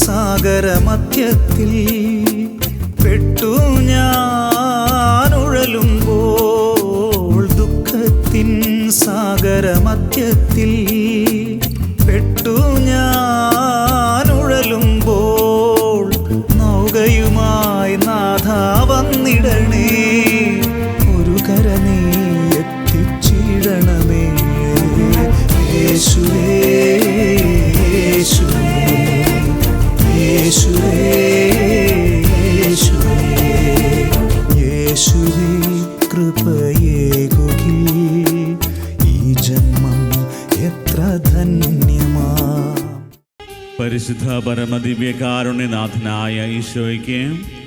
സാഗരമധ്യത്തിൽ പെട്ടു ഞാൻ ഉഴലുമ്പോൾ, ദുഃഖത്തിൻ സാഗരമധ്യത്തിൽ പെട്ടു ഞാൻ ഉഴലുമ്പോൾ, നൗകയുമായി നാഥ വന്നിടണേ, ഒരു കര നീ എത്തിച്ചിടണമേ. യേശുവേ യേശുവേ യേശുവേ യേശുവേ യേശുവേ കൃപയേകുകിൽ ഈ ജന്മം എത്ര ധന്യമാ. പരിശുദ്ധ പരമദിവ്യകാരുണ്യനാഥനായ ഈശോയ്ക്ക്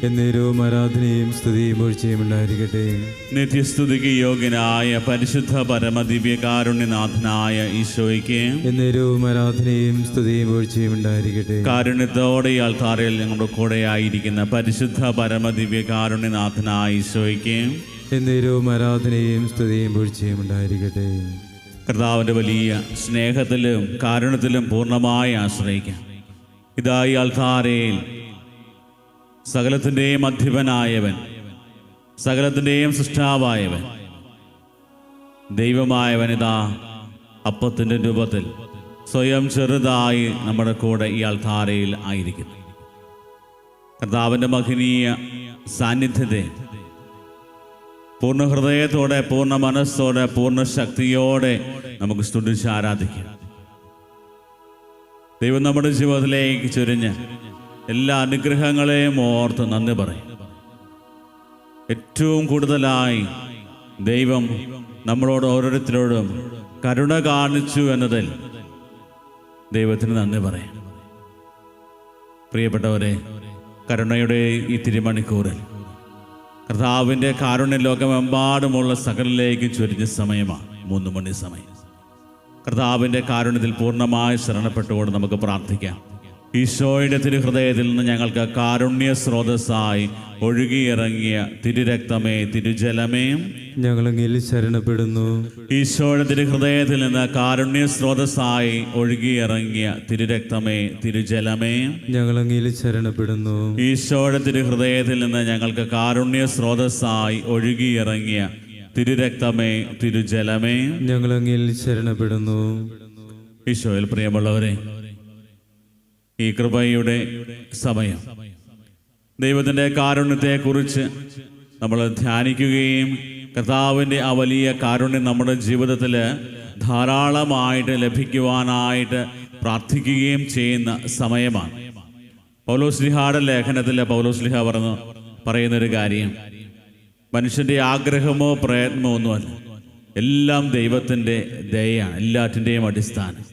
എന്നേരവും ആരാധനയും സ്തുതിയും ഒഴിച്ചയും ഉണ്ടായിരിക്കട്ടെ. നിത്യസ്തുതിക്ക് യോഗ്യനായ പരിശുദ്ധ പരമദിവ്യകാരുണ്യനാഥനായ ഈശോയ്ക്ക് എന്നേരവും ആരാധനയും സ്തുതിയും ഒഴിച്ചയും ഉണ്ടായിരിക്കട്ടെ. കാരുണ്യത്തോടെ ഈ ആൾത്താരയിൽ ഞങ്ങളുടെ കൂടെ ആയിരിക്കുന്ന പരിശുദ്ധ പരമദിവ്യകാരുണ്യനാഥനായ ഈശോയ്ക്ക് എന്നേരവും ആരാധനയും സ്തുതിയും ഒഴിച്ചയും ഉണ്ടായിരിക്കട്ടെ. കർത്താവിൻ്റെ വലിയ സ്നേഹത്തിലും കാരുണ്യത്തിലും പൂർണ്ണമായി ആശ്രയിക്കാം. ഇതാ ഈ ആൾത്താരയിൽ സകലത്തിൻ്റെയും അധിപനായവൻ, സകലത്തിൻ്റെയും സൃഷ്ടാവായവൻ, ദൈവമായവൻ ഇതാ അപ്പത്തിൻ്റെ രൂപത്തിൽ സ്വയം ചെറുതായി നമ്മുടെ കൂടെ ഈ ആൾത്താരയിൽ ആയിരിക്കുന്നു. കർത്താവിൻ്റെ മഹനീയ സാന്നിധ്യത്തെ പൂർണ്ണ ഹൃദയത്തോടെ, പൂർണ്ണ മനസ്സോടെ, പൂർണ്ണ ശക്തിയോടെ നമുക്ക് സ്തുതിച്ച് ആരാധിക്കാം. ദൈവം നമ്മുടെ ജീവിതത്തിലേക്ക് ചൊരിഞ്ഞ് എല്ലാ അനുഗ്രഹങ്ങളെയും ഓർത്ത് നന്ദി പറയും. ഏറ്റവും കൂടുതലായി ദൈവം നമ്മളോട് ഓരോരുത്തരോടും കരുണ കാണിച്ചു എന്നതിൽ ദൈവത്തിന് നന്ദി പറയാം. പ്രിയപ്പെട്ടവരെ, കരുണയുടെ ഈ തിരുമണിക്കൂറിൽ കർത്താവിൻ്റെ കാരുണ്യ ലോകമെമ്പാടുമുള്ള സകലിലേക്ക് ചൊരിഞ്ഞ സമയമാണ് 3 മണി സമയം. കർത്താവിൻ്റെ കാരുണ്യത്തിൽ പൂർണ്ണമായി ശരണപ്പെട്ടുകൊണ്ട് നമുക്ക് പ്രാർത്ഥിക്കാം. ഈശോയുടെ തിരുഹൃദയത്തിൽ നിന്ന് ഞങ്ങൾക്ക് കാരുണ്യ സ്രോതസ്സായി ഒഴുകിയിറങ്ങിയ തിരുരക്തമേ, തിരുജലമേ, ഞങ്ങളങ്ങിൽ ശരണപ്പെടുന്നു. ഈശോയുടെ തിരുഹൃദയത്തിൽ നിന്ന് കാരുണ്യ സ്രോതസ്സായി ഒഴുകിയിറങ്ങിയ തിരുരക്തമേ, തിരുജലമേ, ഞങ്ങളങ്ങിൽ ശരണപ്പെടുന്നു. ഈശോയുടെ തിരുഹൃദയത്തിൽ നിന്ന് ഞങ്ങൾക്ക് കാരുണ്യ സ്രോതസ്സായി ഒഴുകിയിറങ്ങിയ തിരുരക്തമേ, തിരുജലമേ, ഞങ്ങളങ്ങിൽ ശരണപ്പെടുന്നു. ഈശോയിൽ പ്രിയമുള്ളവരെ, ഈ കൃപയുടെ സമയം ദൈവത്തിൻ്റെ കാരുണ്യത്തെക്കുറിച്ച് നമ്മൾ ധ്യാനിക്കുകയും കർത്താവിൻ്റെ ആ വലിയ കാരുണ്യം നമ്മുടെ ജീവിതത്തിൽ ധാരാളമായിട്ട് ലഭിക്കുവാനായിട്ട് പ്രാർത്ഥിക്കുകയും ചെയ്യുന്ന സമയമാണ്. പൗലോസ്ലിഹായുടെ ലേഖനത്തിൽ പൗലോസ്ലിഹ പറയുന്നൊരു കാര്യം, മനുഷ്യൻ്റെ ആഗ്രഹമോ പ്രയത്നമോ ഒന്നുമല്ല, എല്ലാം ദൈവത്തിൻ്റെ ദയയാണ്, എല്ലാറ്റിൻ്റെയും അടിസ്ഥാനം.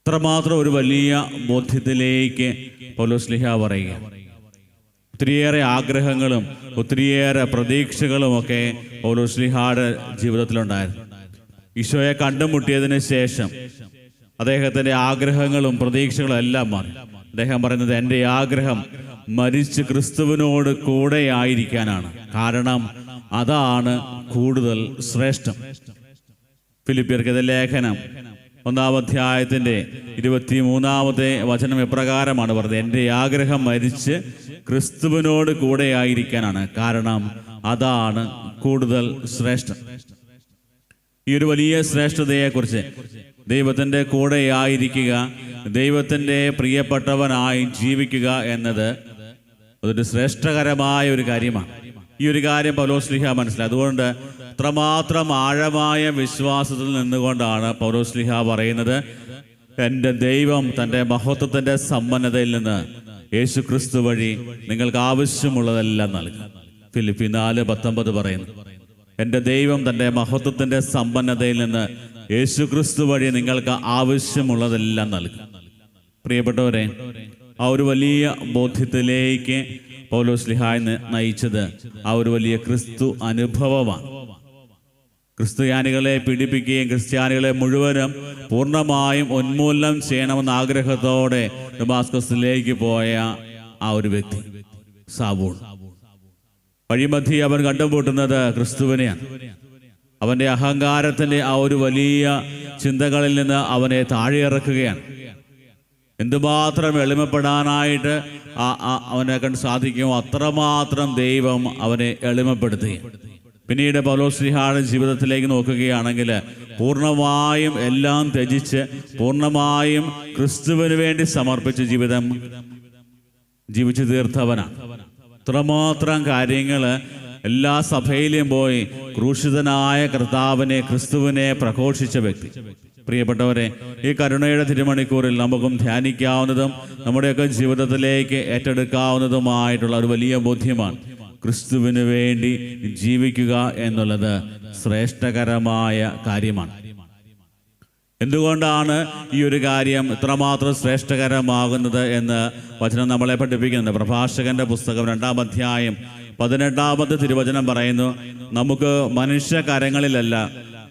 അത്രമാത്രം ഒരു വലിയ ബോധ്യത്തിലേക്ക് പൗലോസ്ലിഹ പറയുക. ഒത്തിരിയേറെ ആഗ്രഹങ്ങളും ഒത്തിരിയേറെ പ്രതീക്ഷകളുമൊക്കെ പൗലോസ്ലിഹയുടെ ജീവിതത്തിലുണ്ടായിരുന്നു. ഈശോയെ കണ്ടുമുട്ടിയതിന് ശേഷം അദ്ദേഹത്തിൻ്റെ ആഗ്രഹങ്ങളും പ്രതീക്ഷകളും എല്ലാം മാറി. അദ്ദേഹം പറയുന്നത്, എൻ്റെ ആഗ്രഹം മരിച്ച് ക്രിസ്തുവിനോട് കൂടെ ആയിരിക്കാനാണ്, കാരണം അതാണ് കൂടുതൽ ശ്രേഷ്ഠം. ഫിലിപ്പിയർക്കെതിരെ ലേഖനം 1-ാം അധ്യായത്തിൻ്റെ 23-ാമത്തെ വചനം എപ്രകാരമാണ് പറഞ്ഞത്, എൻ്റെ ആഗ്രഹം മരിച്ച് ക്രിസ്തുവിനോട് കൂടെ ആയിരിക്കാനാണ്, കാരണം അതാണ് കൂടുതൽ ശ്രേഷ്ഠം. ഈ ഒരു വലിയ ശ്രേഷ്ഠതയെക്കുറിച്ച്, ദൈവത്തിൻ്റെ കൂടെ ആയിരിക്കുക, ദൈവത്തിൻ്റെ പ്രിയപ്പെട്ടവനായി ജീവിക്കുക എന്നത് അതൊരു ശ്രേഷ്ഠകരമായ ഒരു കാര്യമാണ്. ഈ ഒരു കാര്യം പൗലോസ്ലിഹ മനസ്സിലായി. അതുകൊണ്ട് അത്രമാത്രം ആഴമായ വിശ്വാസത്തിൽ നിന്നുകൊണ്ടാണ് പൗലോസ്ലിഹ പറയുന്നത്, എൻ്റെ ദൈവം തൻ്റെ മഹത്വത്തിൻ്റെ സമ്പന്നതയിൽ നിന്ന് യേശു ക്രിസ്തു വഴി നിങ്ങൾക്ക് ആവശ്യമുള്ളതെല്ലാം നൽകും. ഫിലിപ്പി 4:19 പറയുന്നു, എൻ്റെ ദൈവം തൻ്റെ മഹത്വത്തിൻ്റെ സമ്പന്നതയിൽ നിന്ന് യേശു ക്രിസ്തു വഴി നിങ്ങൾക്ക് ആവശ്യമുള്ളതെല്ലാം നൽകും. പ്രിയപ്പെട്ടവരെ, ആ ഒരു വലിയ ബോധ്യത്തിലേക്ക് പൗലോസ്ലിഹായെ നയിച്ചത് ആ ഒരു വലിയ ക്രിസ്തു അനുഭവമാണ്. ക്രിസ്ത്യാനികളെ പീഡിപ്പിക്കുകയും ക്രിസ്ത്യാനികളെ മുഴുവനും പൂർണ്ണമായും ഉന്മൂലനം ചെയ്യണമെന്ന ആഗ്രഹത്തോടെ ദമാസ്കസിലേക്ക് പോയ ആ ഒരു വ്യക്തി സാവൂൾ, വഴിമധ്യേ അവൻ കണ്ടുമുട്ടുന്നത് ക്രിസ്തുവിനെയാണ്. അവൻ്റെ അഹങ്കാരത്തിൻ്റെ ആ ഒരു വലിയ ചിന്തകളിൽ നിന്ന് അവനെ താഴെ ഇറക്കുകയാണ്. എന്തുമാത്രം എളിമപ്പെടാനായിട്ട് അവനെ കണ്ട് സാധിക്കുമോ അത്രമാത്രം ദൈവം അവനെ എളിമപ്പെടുത്തി. പിന്നീട് പൗലോസ്ലീഹായുടെ ജീവിതത്തിലേക്ക് നോക്കുകയാണെങ്കിൽ പൂർണ്ണമായും എല്ലാം ത്യജിച്ച് പൂർണ്ണമായും ക്രിസ്തുവിന് വേണ്ടി സമർപ്പിച്ച ജീവിതം ജീവിച്ചു തീർത്തവനാണ്. ഇത്രമാത്രം കാര്യങ്ങൾ എല്ലാ സഭയിലും പോയി ക്രൂശിതനായ കർത്താവിനെ ക്രിസ്തുവിനെ പ്രഘോഷിച്ച വ്യക്തി. പ്രിയപ്പെട്ടവരെ, ഈ കരുണയുടെ തിരുമണിക്കൂറിൽ നമുക്കും ധ്യാനിക്കാവുന്നതും നമ്മുടെയൊക്കെ ജീവിതത്തിലേക്ക് ഏറ്റെടുക്കാവുന്നതുമായിട്ടുള്ള ഒരു വലിയ ബോധ്യമാണ് ക്രിസ്തുവിന് വേണ്ടി ജീവിക്കുക എന്നുള്ളത് ശ്രേഷ്ഠകരമായ കാര്യമാണ്. എന്തുകൊണ്ടാണ് ഈ ഒരു കാര്യം ഇത്രമാത്രം ശ്രേഷ്ഠകരമാകുന്നത് എന്ന് വചനം നമ്മളെ പഠിപ്പിക്കുന്നുണ്ട്. പ്രഭാഷകന്റെ പുസ്തകം 2-ാം അധ്യായം 18-ാമത്തെ തിരുവചനം പറയുന്നു, നമുക്ക് മനുഷ്യ കരങ്ങളിലല്ല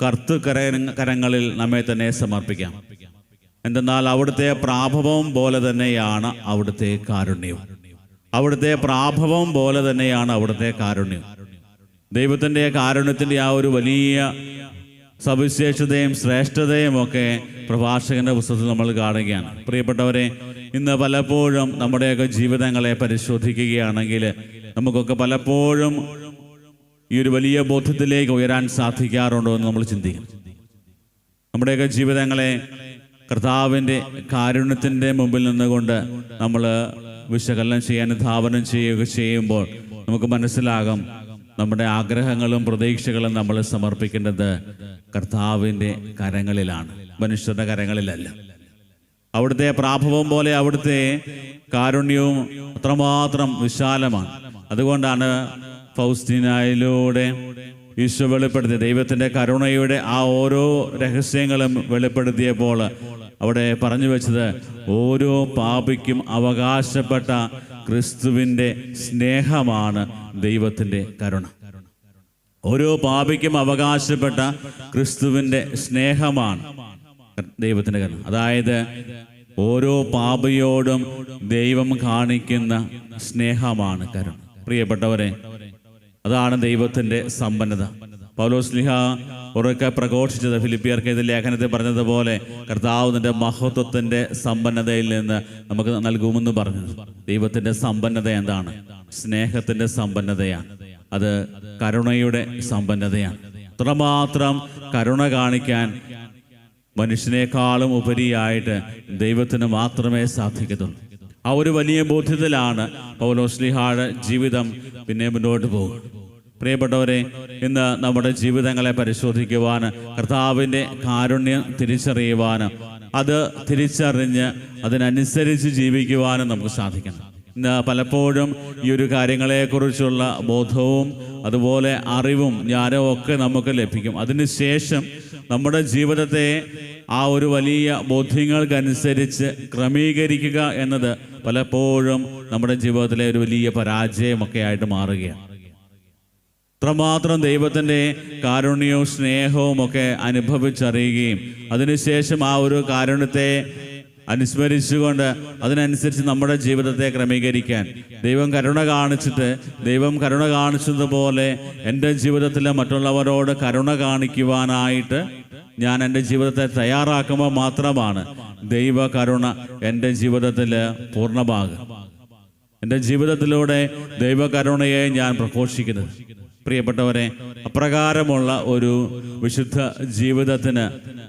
കർത്തൃകരങ്ങളിൽ നമ്മെ തന്നെ സമർപ്പിക്കാം. എന്തെന്നാൽ അവിടുത്തെ പ്രാഭവം പോലെ തന്നെയാണ് അവിടുത്തെ കാരുണ്യവും. അവിടുത്തെ പ്രാഭവം പോലെ തന്നെയാണ് അവിടുത്തെ കാരുണ്യം. ദൈവത്തിൻ്റെ കാരുണ്യത്തിൻ്റെ ആ ഒരു വലിയ സവിശേഷതയും ശ്രേഷ്ഠതയും ഒക്കെ പ്രഭാഷകന്റെ പുസ്തകത്തിൽ നമ്മൾ കാണുകയാണ്. പ്രിയപ്പെട്ടവരെ, ഇന്ന് പലപ്പോഴും നമ്മുടെയൊക്കെ ജീവിതങ്ങളെ പരിശോധിക്കുകയാണെങ്കിൽ നമുക്കൊക്കെ പലപ്പോഴും ഈ ഒരു വലിയ ബോധ്യത്തിലേക്ക് ഉയരാൻ സാധിക്കാറുണ്ടോ എന്ന് നമ്മൾ ചിന്തിക്കണം. നമ്മുടെയൊക്കെ ജീവിതങ്ങളെ കർത്താവിൻ്റെ കാരുണ്യത്തിൻ്റെ മുമ്പിൽ നിന്നുകൊണ്ട് നമ്മൾ വിശകലനം ചെയ്യാൻ ധാവനം ചെയ്യുമ്പോൾ നമുക്ക് മനസ്സിലാകും നമ്മുടെ ആഗ്രഹങ്ങളും പ്രതീക്ഷകളും നമ്മൾ സമർപ്പിക്കേണ്ടത് കർത്താവിൻ്റെ കരങ്ങളിലാണ്, മനുഷ്യരുടെ കരങ്ങളിലല്ല. അവിടുത്തെ പ്രാഭവം പോലെ അവിടുത്തെ കാരുണ്യവും അത്രമാത്രം വിശാലമാണ്. അതുകൊണ്ടാണ് ഫൗസ്തീനായിലൂടെ ഈശോ വെളിപ്പെടുത്തിയ ദൈവത്തിൻ്റെ കരുണയുടെ ആ ഓരോ രഹസ്യങ്ങളും വെളിപ്പെടുത്തിയപ്പോൾ അവിടെ പറഞ്ഞു വെച്ചത് ഓരോ പാപിക്കും അവകാശപ്പെട്ട ക്രിസ്തുവിൻ്റെ സ്നേഹമാണ് ദൈവത്തിൻ്റെ കരുണ. ഓരോ പാപിക്കും അവകാശപ്പെട്ട ക്രിസ്തുവിൻ്റെ സ്നേഹമാണ് ദൈവത്തിൻ്റെ കരുണ. അതായത് ഓരോ പാപിയോടും ദൈവം കാണിക്കുന്ന സ്നേഹമാണ് കരുണ. പ്രിയപ്പെട്ടവരെ, അതാണ് ദൈവത്തിൻ്റെ സമ്പന്നത. പൗലോസ്ലീഹ ഉറക്കെ പ്രഘോഷിച്ചത് ഫിലിപ്പിയർക്ക് എഴുതിയ ലേഖനത്തിൽ പറഞ്ഞതുപോലെ കർത്താവ് നിന്റെ മഹത്വത്തിൻ്റെ സമ്പന്നതയിൽ നിന്ന് നമുക്ക് നൽകുമെന്ന് പറഞ്ഞത്. ദൈവത്തിൻ്റെ സമ്പന്നത എന്താണ്? സ്നേഹത്തിൻ്റെ സമ്പന്നതയാണ്. അത് കരുണയുടെ സമ്പന്നതയാണ്. അത്രമാത്രം കരുണ കാണിക്കാൻ മനുഷ്യനേക്കാളും ഉപരിയായിട്ട് ദൈവത്തിന് മാത്രമേ സാധിക്കത്തുള്ളൂ. ആ ഒരു വലിയ ബോധ്യത്തിലാണ് പൗലോസ്ലീഹയുടെ ജീവിതം പിന്നെ മുന്നോട്ട് പോകും. പ്രിയപ്പെട്ടവരെ, ഇന്ന് നമ്മുടെ ജീവിതങ്ങളെ പരിശോധിക്കുവാൻ, കർത്താവിൻ്റെ കാരുണ്യം തിരിച്ചറിയുവാനും അത് തിരിച്ചറിഞ്ഞ് അതിനനുസരിച്ച് ജീവിക്കുവാനും നമുക്ക് സാധിക്കണം. ഇന്ന് പലപ്പോഴും ഈ ഒരു കാര്യങ്ങളെക്കുറിച്ചുള്ള ബോധവും അതുപോലെ അറിവും ജ്ഞാനവും ഒക്കെ നമുക്ക് ലഭിക്കും. അതിനുശേഷം നമ്മുടെ ജീവിതത്തെ ആ ഒരു വലിയ ബോധ്യങ്ങൾക്കനുസരിച്ച് ക്രമീകരിക്കുക എന്നത് പലപ്പോഴും നമ്മുടെ ജീവിതത്തിലെ ഒരു വലിയ പരാജയമൊക്കെ ആയിട്ട് മാറുകയാണ്. അത്രമാത്രം ദൈവത്തിൻ്റെ കാരുണ്യവും സ്നേഹവും ഒക്കെ അനുഭവിച്ചറിയുകയും അതിനുശേഷം ആ ഒരു കാരുണ്യത്തെ അനുസ്മരിച്ചുകൊണ്ട് അതിനനുസരിച്ച് നമ്മുടെ ജീവിതത്തെ ക്രമീകരിക്കാൻ ദൈവം കരുണ കാണിച്ചതുപോലെ എൻ്റെ ജീവിതത്തിൽ മറ്റുള്ളവരോട് കരുണ കാണിക്കുവാനായിട്ട് ഞാൻ എൻ്റെ ജീവിതത്തെ തയ്യാറാക്കുമ്പോൾ മാത്രമാണ് ദൈവ കരുണ എൻ്റെ ജീവിതത്തിൽ പൂർണ്ണമാകുക. എൻ്റെ ജീവിതത്തിലൂടെ ദൈവകരുണയെ ഞാൻ പ്രഘോഷിക്കുന്നത്. പ്രിയപ്പെട്ടവരെ, അപ്രകാരമുള്ള ഒരു വിശുദ്ധ ജീവിതത്തിന്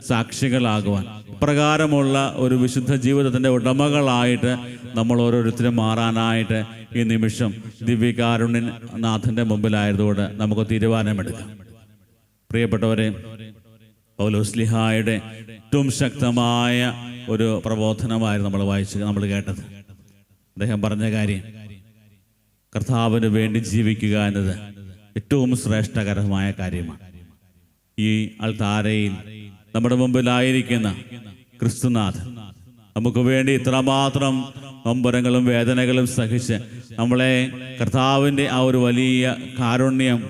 സാക്ഷികളാകുവാൻ, അപ്രകാരമുള്ള ഒരു വിശുദ്ധ ജീവിതത്തിൻ്റെ ഉടമകളായിട്ട് നമ്മൾ ഓരോരുത്തരും മാറാനായിട്ട് ഈ നിമിഷം ദിവ്യകാരുണ്യനാഥൻ്റെ മുമ്പിലായതുകൊണ്ട് നമുക്ക് തീരുമാനമെടുക്കാം. പ്രിയപ്പെട്ടവരെ, പൗലോസ്ലീഹായുടെ ഏറ്റവും ശക്തമായ ഒരു പ്രബോധനമായിരുന്നു നമ്മൾ കേട്ടത്. അദ്ദേഹം പറഞ്ഞ കാര്യം, കർത്താവിന് വേണ്ടി ജീവിക്കുക എന്നത് ഏറ്റവും ശ്രേഷ്ഠകരമായ കാര്യമാണ്. ഈ അൾത്താരയിൽ നമ്മുടെ മുമ്പിലായിരിക്കുന്ന ക്രിസ്തുനാഥൻ നമുക്ക് വേണ്ടി ഇത്രമാത്രം നൊമ്പരങ്ങളും വേദനകളും സഹിച്ച് നമ്മളെ കർത്താവിൻ്റെ ആ ഒരു വലിയ കാരുണ്യം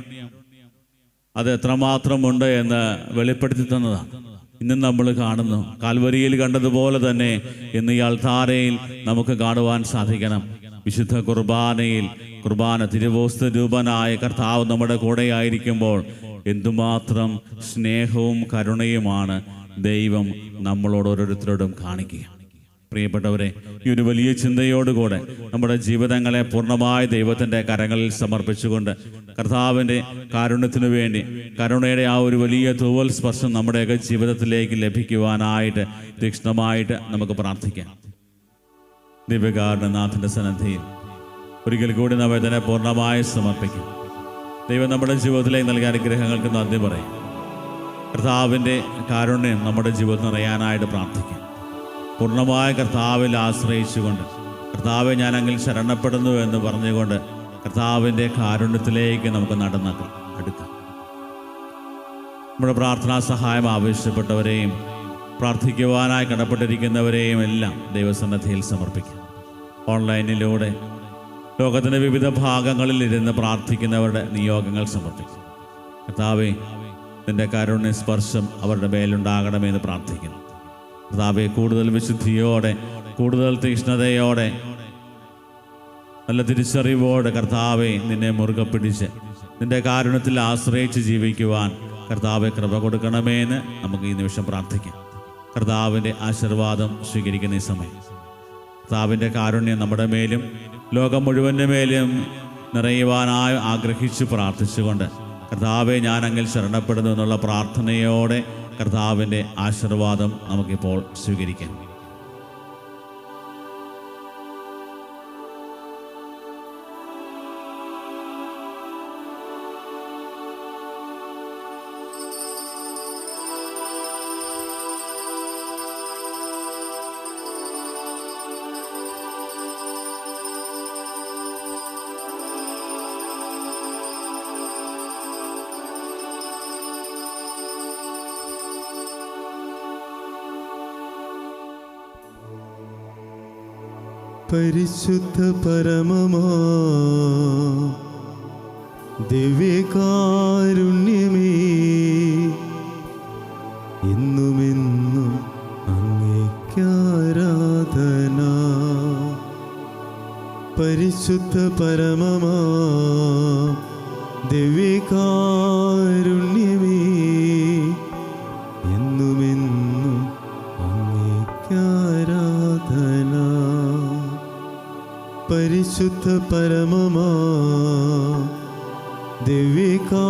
അത് എത്രമാത്രമുണ്ട് എന്ന് വെളിപ്പെടുത്തി തന്നതാണ്. ഇന്നും നമ്മൾ കാണുന്നു. കാൽവരിയിൽ കണ്ടതുപോലെ തന്നെ ഇന്ന് ഈ അൾത്താരയിൽ നമുക്ക് കാണുവാൻ സാധിക്കണം. വിശുദ്ധ കുർബാന തിരുവോസ്ത രൂപനായ കർത്താവ് നമ്മുടെ കൂടെയായിരിക്കുമ്പോൾ എന്തുമാത്രം സ്നേഹവും കരുണയുമാണ് ദൈവം നമ്മളോട് ഓരോരുത്തരോടും കാണിക്കുക. പ്രിയപ്പെട്ടവരെ, ഈ ഒരു വലിയ ചിന്തയോടുകൂടെ നമ്മുടെ ജീവിതങ്ങളെ പൂർണ്ണമായി ദൈവത്തിൻ്റെ കരങ്ങളിൽ സമർപ്പിച്ചുകൊണ്ട് കർത്താവിൻ്റെ കാരുണ്യത്തിനു വേണ്ടി കരുണയുടെ ആ ഒരു വലിയ തൂവൽ സ്പർശം നമ്മുടെയൊക്കെ ജീവിതത്തിലേക്ക് ലഭിക്കുവാനായിട്ട് തീക്ഷ്ണമായിട്ട് നമുക്ക് പ്രാർത്ഥിക്കാം. ദിവ്യകാരുണ്യനാഥൻ്റെ സന്നിധിയിൽ ഒരിക്കൽ കൂടി നാം ഇതിനെ പൂർണ്ണമായി സമർപ്പിക്കും. ദൈവം നമ്മുടെ ജീവിതത്തിലേക്ക് നൽകിയ അനുഗ്രഹങ്ങൾക്ക് നന്ദി പറയും. കർത്താവിൻ്റെ കാരുണ്യം നമ്മുടെ ജീവിതത്തിൽ നിറയാനായിട്ട് പ്രാർത്ഥിക്കാം. പൂർണ്ണമായ കർത്താവിൽ ആശ്രയിച്ചുകൊണ്ട് കർത്താവെ ഞാൻ അങ്ങിൽ ശരണപ്പെടുന്നു എന്ന് പറഞ്ഞുകൊണ്ട് കർത്താവിൻ്റെ കാരുണ്യത്തിലേക്ക് നമുക്ക് അടുക്കാം. നമ്മുടെ പ്രാർത്ഥനാ സഹായം ആവശ്യപ്പെട്ടവരെയും പ്രാർത്ഥിക്കുവാനായി കടപ്പെട്ടിരിക്കുന്നവരെയും എല്ലാം ദൈവസന്നിധിയിൽ സമർപ്പിക്കാം. ഓൺലൈനിലൂടെ ലോകത്തിൻ്റെ വിവിധ ഭാഗങ്ങളിൽ ഇരുന്ന് പ്രാർത്ഥിക്കുന്നവരുടെ നിയോഗങ്ങൾ സമർപ്പിക്കും. കർത്താവേ, നിൻ്റെ കാരുണ്യ സ്പർശം അവരുടെ മേലുണ്ടാകണമെന്ന് പ്രാർത്ഥിക്കുന്നു. കർത്താവേ, കൂടുതൽ വിശുദ്ധിയോടെ, കൂടുതൽ തീക്ഷ്ണതയോടെ, നല്ല തിരിച്ചറിവോടെ കർത്താവെ നിന്നെ മുറുകെ പിടിച്ച് നിൻ്റെ കാരുണ്യത്തിൽ ആശ്രയിച്ച് ജീവിക്കുവാൻ കർത്താവെ കൃപ കൊടുക്കണമെന്ന് നമുക്ക് ഈ നിമിഷം പ്രാർത്ഥിക്കാം. കർത്താവിൻ്റെ ആശീർവാദം സ്വീകരിക്കുന്ന ഈ സമയം കർത്താവിൻ്റെ കാരുണ്യം നമ്മുടെ മേലും ലോകം മുഴുവൻ്റെ മേലും നിറയുവാനായി ആഗ്രഹിച്ച് പ്രാർത്ഥിച്ചുകൊണ്ട് കർത്താവെ ഞാൻ അങ്ങിൽ ശരണപ്പെടുന്നു എന്നുള്ള പ്രാർത്ഥനയോടെ കർത്താവിൻ്റെ ആശീർവാദം നമുക്കിപ്പോൾ സ്വീകരിക്കാം. പരിശുദ്ധ പരമമാ ദിവ്യകാരുണ്യമേ, എന്നുമെന്നും അങ്ങേക്കാരാധന. പരിശുദ്ധ പരമമാ ദിവ്യകാരുണ്യമേ, എന്നുമെന്നും അങ്ങേക്കാരാധന. പരിശുദ്ധ പരമമാ ദിവ്യകാരുണ്യമേ,